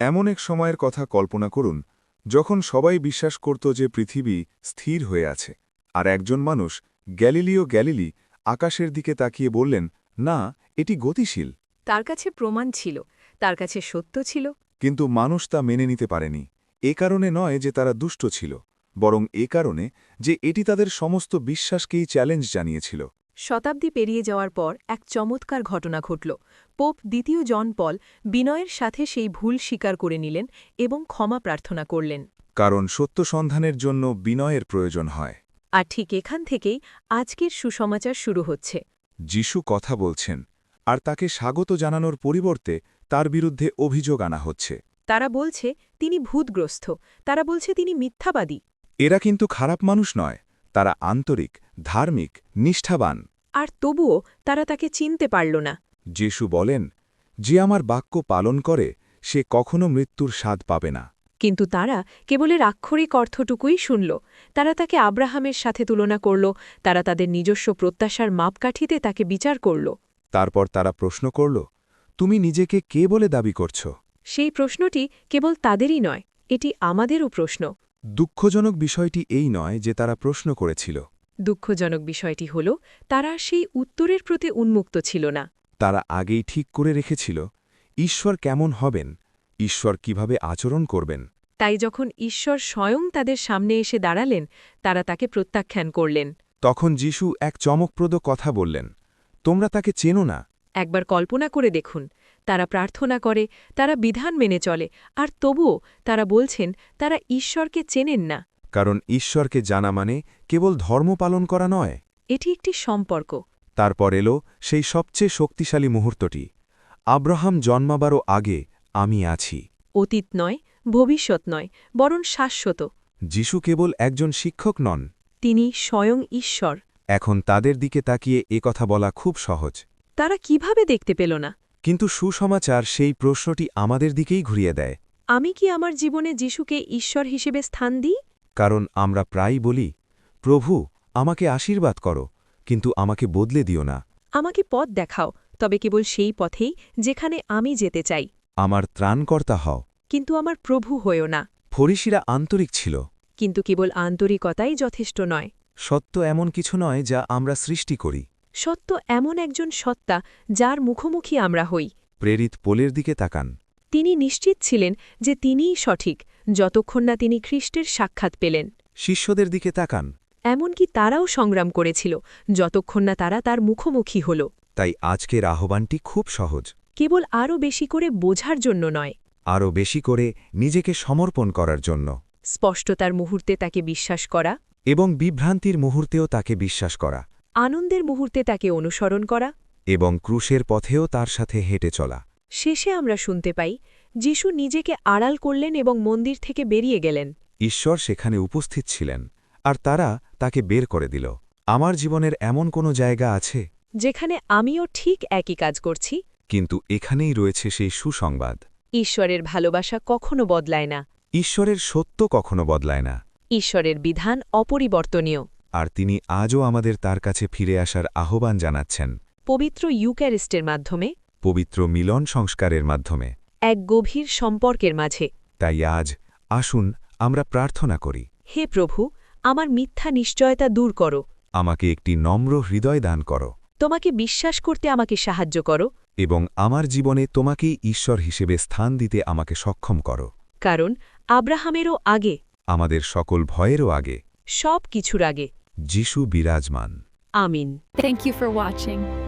এমন এক সময়ের কথা কল্পনা করুন যখন সবাই বিশ্বাস করত যে পৃথিবী স্থির হয়ে আছে আর একজন মানুষ গ্যালিলি আকাশের দিকে তাকিয়ে বললেন, না, এটি গতিশীল। তার কাছে প্রমাণ ছিল, তার কাছে সত্য ছিল। কিন্তু মানুষ তা মেনে নিতে পারেনি। এ কারণে নয় যে তারা দুষ্ট ছিল, বরং এ কারণে যে এটি তাদের সমস্ত বিশ্বাসকেই চ্যালেঞ্জ জানিয়েছিল। শতাব্দী পেরিয়ে যাওয়ার পর এক চমৎকার ঘটনা ঘটল। পোপ দ্বিতীয় জন পল বিনয়ের সাথে সেই ভুল স্বীকার করে নিলেন এবং ক্ষমা প্রার্থনা করলেন। কারণ সত্য সন্ধানের জন্য বিনয়ের প্রয়োজন হয়। আর ঠিক এখান থেকেই আজকের সুসমাচার শুরু হচ্ছে। যিশু কথা বলছেন, আর তাকে স্বাগত জানানোর পরিবর্তে তার বিরুদ্ধে অভিযোগ আনা হচ্ছে। তারা বলছে তিনি ভূতগ্রস্ত, তারা বলছে তিনি মিথ্যাবাদী। এরা কিন্তু খারাপ মানুষ নয়, তারা আন্তরিক, ধার্মিক, নিষ্ঠাবান। আর তবুও তারা তাকে চিনতে পারল না। যিশু বলেন, যে আমার বাক্য পালন করে সে কখনো মৃত্যুর স্বাদ পাবে না। কিন্তু তারা কেবলের আক্ষরিক অর্থটুকুই শুনল। তারা তাকে আব্রাহামের সাথে তুলনা করল, তারা তাদের নিজস্ব প্রত্যাশার মাপকাঠিতে তাকে বিচার করল। তারপর তারা প্রশ্ন করল, তুমি নিজেকে কে বলে দাবি করছ? সেই প্রশ্নটি কেবল তাদেরই নয়, এটি আমাদেরও প্রশ্ন। দুঃখজনক বিষয়টি এই নয় যে তারা প্রশ্ন করেছিল। দুঃখজনক বিষয়টি হল তারা সেই উত্তরের প্রতি উন্মুক্ত ছিল না। তারা আগেই ঠিক করে রেখেছিল, ঈশ্বর কেমন হবেন, ঈশ্বর কিভাবে আচরণ করবেন। তাই যখন ঈশ্বর স্বয়ং তাদের সামনে এসে দাঁড়ালেন, তারা তাকে প্রত্যাখ্যান করলেন। তখন যিশু এক চমকপ্রদ কথা বললেন, তোমরা তাকে চেনো না। একবার কল্পনা করে দেখুন, তারা প্রার্থনা করে, তারা বিধান মেনে চলে, আর তবুও তারা বলছেন তারা ঈশ্বরকে চেনেন না। কারণ ঈশ্বরকে জানা মানে কেবল ধর্ম পালন করা নয়। এটি একটি সম্পর্ক। তারপর এলো সেই সবচেয়ে শক্তিশালী মুহূর্তটি, আব্রাহাম জন্মাবারও আগে আমি আছি। অতীত নয়, ভবিষ্যৎ নয়, বরং শাশ্বত। যিশু কেবল একজন শিক্ষক নন, তিনি স্বয়ং ঈশ্বর। এখন তাদের দিকে তাকিয়ে কথা বলা খুব সহজ। তারা কিভাবে দেখতে পেল না? কিন্তু সুসমাচার সেই প্রশ্নটি আমাদের দিকেই ঘুরিয়ে দেয়। আমি কি আমার জীবনে যিশুকে ঈশ্বর হিসেবে স্থান দিই? কারণ আমরা প্রায়ই বলি, প্রভু, আমাকে আশীর্বাদ করো, কিন্তু আমাকে বদলে দিও না। আমাকে পথ দেখাও, তবে কেবল সেই পথেই যেখানে আমি যেতে চাই। আমার ত্রাণকর্তা হও। কিন্তু আমার প্রভু হয়েও না। ফরিসিরা আন্তরিক ছিল। কিন্তু কেবল আন্তরিকতাই যথেষ্ট নয়। সত্য এমন কিছু নয় যা আমরা সৃষ্টি করি। সত্য এমন একজন সত্তা যার মুখোমুখি আমরা হই। প্রেরিত পোলের দিকে তাকান। তিনি নিশ্চিত ছিলেন যে তিনিই সঠিক, যতক্ষণ না তিনি খ্রিস্টের সাক্ষাৎ পেলেন। শিষ্যদের দিকে তাকান। এমনকি তারাও সংগ্রাম করেছিল, যতক্ষণ না তারা তার মুখোমুখি হল। তাই আজকের আহ্বানটি খুব সহজ। কেবল আরও বেশি করে বোঝার জন্য নয়, আরও বেশি করে নিজেকে সমর্পণ করার জন্য। স্পষ্টতার মুহূর্তে তাকে বিশ্বাস করা, এবং বিভ্রান্তির মুহূর্তেও তাকে বিশ্বাস করা। আনন্দের মুহূর্তে তাকে অনুসরণ করা, এবং ক্রুশের পথেও তার সাথে হেঁটে চলা। শেষে আমরা শুনতে পাই, যিশু নিজেকে আড়াল করলেন এবং মন্দির থেকে বেরিয়ে গেলেন। ঈশ্বর সেখানে উপস্থিত ছিলেন, আর তারা তাকে বের করে দিল। আমার জীবনের এমন কোনো জায়গা আছে যেখানে আমিও ঠিক একই কাজ করছি, কিন্তু এখানেই রয়েছে সেই সুসংবাদ। ঈশ্বরের ভালোবাসা কখনো বদলায় না। ঈশ্বরের সত্য কখনো বদলায় না। ঈশ্বরের বিধান অপরিবর্তনীয়। আর তিনি আজও আমাদের তার কাছে ফিরে আসার আহ্বান জানাচ্ছেন, পবিত্র ইউক্যারিস্টের মাধ্যমে, পবিত্র মিলন সংস্কারের মাধ্যমে, এক গভীর সম্পর্কের মাঝে। তাই আজ আসুন আমরা প্রার্থনা করি। হে প্রভু, আমার মিথ্যা নিশ্চয়তা দূর করো। আমাকে একটি নম্র হৃদয় দান করো। তোমাকে বিশ্বাস করতে আমাকে সাহায্য করো। এবং আমার জীবনে তোমাকেই ঈশ্বর হিসেবে স্থান দিতে আমাকে সক্ষম করো। কারণ আব্রাহামেরও আগে, আমাদের সকল ভয়েরও আগে, সব কিছুর আগে যিশু বিরাজমান। আমিন। Thank you for watching.